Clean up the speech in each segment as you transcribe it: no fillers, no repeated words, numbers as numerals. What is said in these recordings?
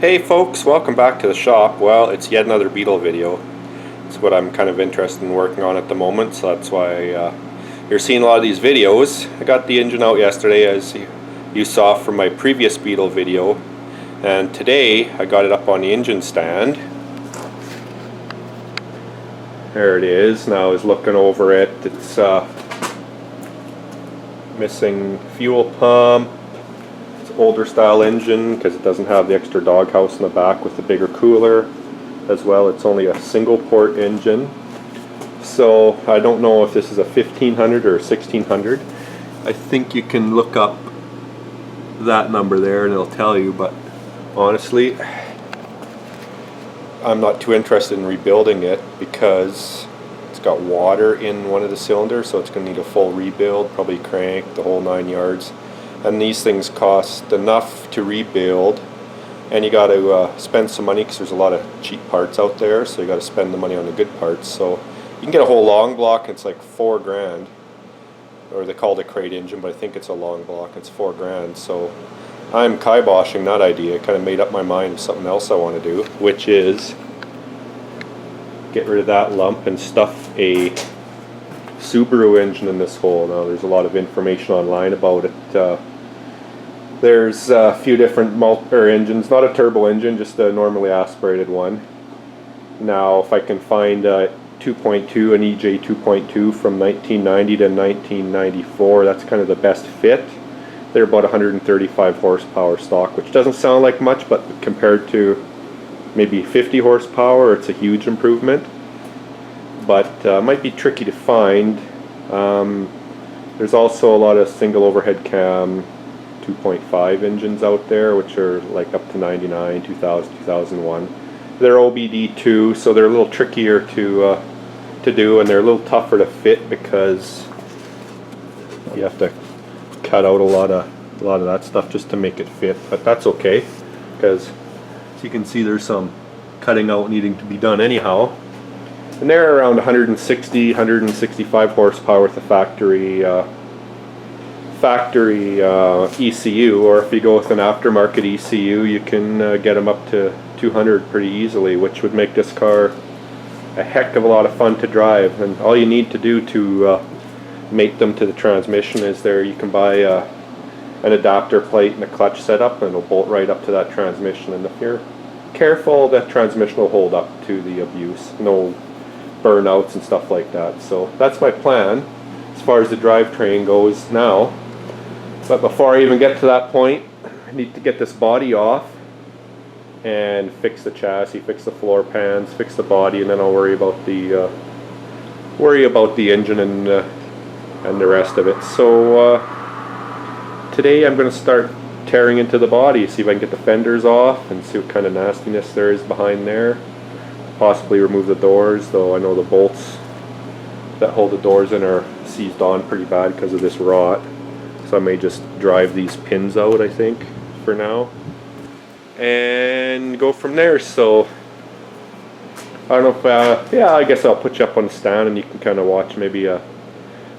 Hey folks, welcome back to the shop. Well, it's yet another Beetle video. It's what I'm kind of interested in working on at the moment, so that's why you're seeing a lot of these videos. I got the engine out yesterday, as you saw from my previous Beetle video, and today I got it up on the engine stand. There it is. Now I was looking over it. It's missing fuel pump. Older style engine because it doesn't have the extra doghouse in the back with the bigger cooler as well. It's only a single port engine, so I don't know if this is a 1500 or a 1600. I think you can look up that number there and it'll tell you, but honestly I'm not too interested in rebuilding it because it's got water in one of the cylinders, so it's going to need a full rebuild, probably crank, the whole 9 yards. And these things cost enough to rebuild, and you got to spend some money because there's a lot of cheap parts out there, so you got to spend the money on the good parts. So you can get a whole long block, and it's like $4 grand, or they call it a crate engine, but I think it's a long block. It's $4 grand. So I'm kiboshing that idea. Kind of made up my mind of something else I want to do, which is get rid of that lump and stuff a Subaru engine in this hole. Now there's a lot of information online about it. There's a few different engines, not a turbo engine, just a normally aspirated one. Now if I can find a 2.2, an EJ 2.2 from 1990 to 1994, that's kind of the best fit. They're about 135 horsepower stock, which doesn't sound like much, but compared to maybe 50 horsepower, it's a huge improvement. But might be tricky to find. There's also a lot of single overhead cam 2.5 engines out there, which are like up to 99, 2000, 2001. They're OBD2, so they're a little trickier to do, and they're a little tougher to fit because you have to cut out a lot of that stuff just to make it fit. But that's okay, because as you can see, there's some cutting out needing to be done anyhow. And they're around 160, 165 horsepower with the factory ECU, or if you go with an aftermarket ECU, you can get them up to 200 pretty easily, which would make this car a heck of a lot of fun to drive. And all you need to do to mate them to the transmission is you can buy an adapter plate and a clutch setup, and it'll bolt right up to that transmission. And if you're careful, that transmission will hold up to the abuse. No burnouts and stuff like that. So that's my plan as far as the drivetrain goes now. But before I even get to that point, I need to get this body off and fix the chassis, fix the floor pans, fix the body, and then I'll worry about the engine and the rest of it. So today I'm going to start tearing into the body, see if I can get the fenders off and see what kind of nastiness there is behind there. Possibly remove the doors, though I know the bolts that hold the doors in are seized on pretty bad because of this rot. So I may just drive these pins out, I think, for now, and go from there. So I don't know if, yeah, I guess I'll put you up on the stand and you can kind of watch maybe a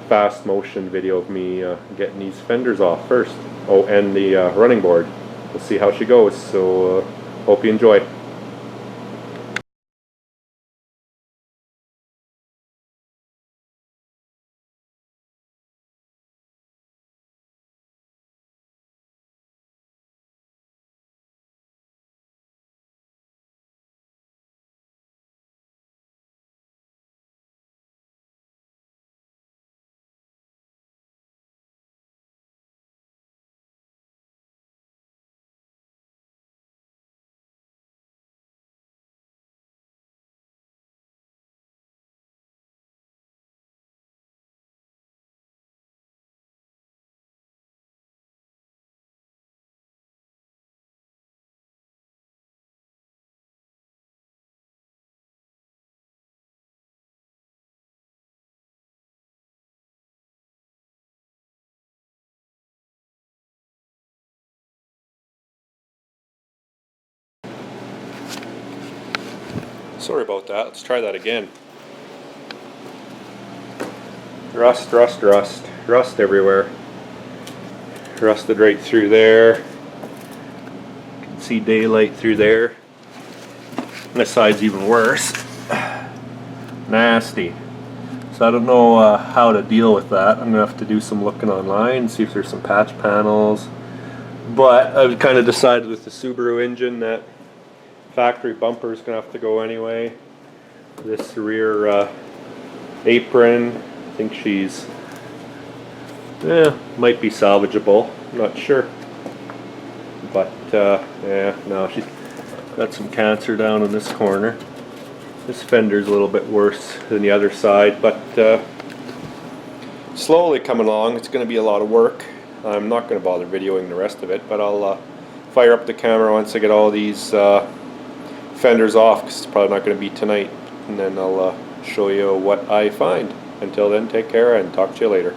fast motion video of me getting these fenders off first. Oh, and the running board. We'll see how she goes. So hope you enjoy. Sorry about that. Let's try that again. Rust, rust, rust. Rust everywhere. Rusted right through there. see daylight through there. This side's even worse. Nasty. So I don't know how to deal with that. I'm gonna have to do some looking online, see if there's some patch panels. But I've kind of decided with the Subaru engine that factory bumper is gonna have to go anyway. This rear apron, I think she's might be salvageable. I'm not sure. But yeah, no, she's got some cancer down in this corner. This fender's a little bit worse than the other side, but slowly coming along. It's going to be a lot of work. I'm not going to bother videoing the rest of it, but I'll fire up the camera once I get all these fenders off, because it's probably not going to be tonight, and then I'll show you what I find. Until then, take care and talk to you later.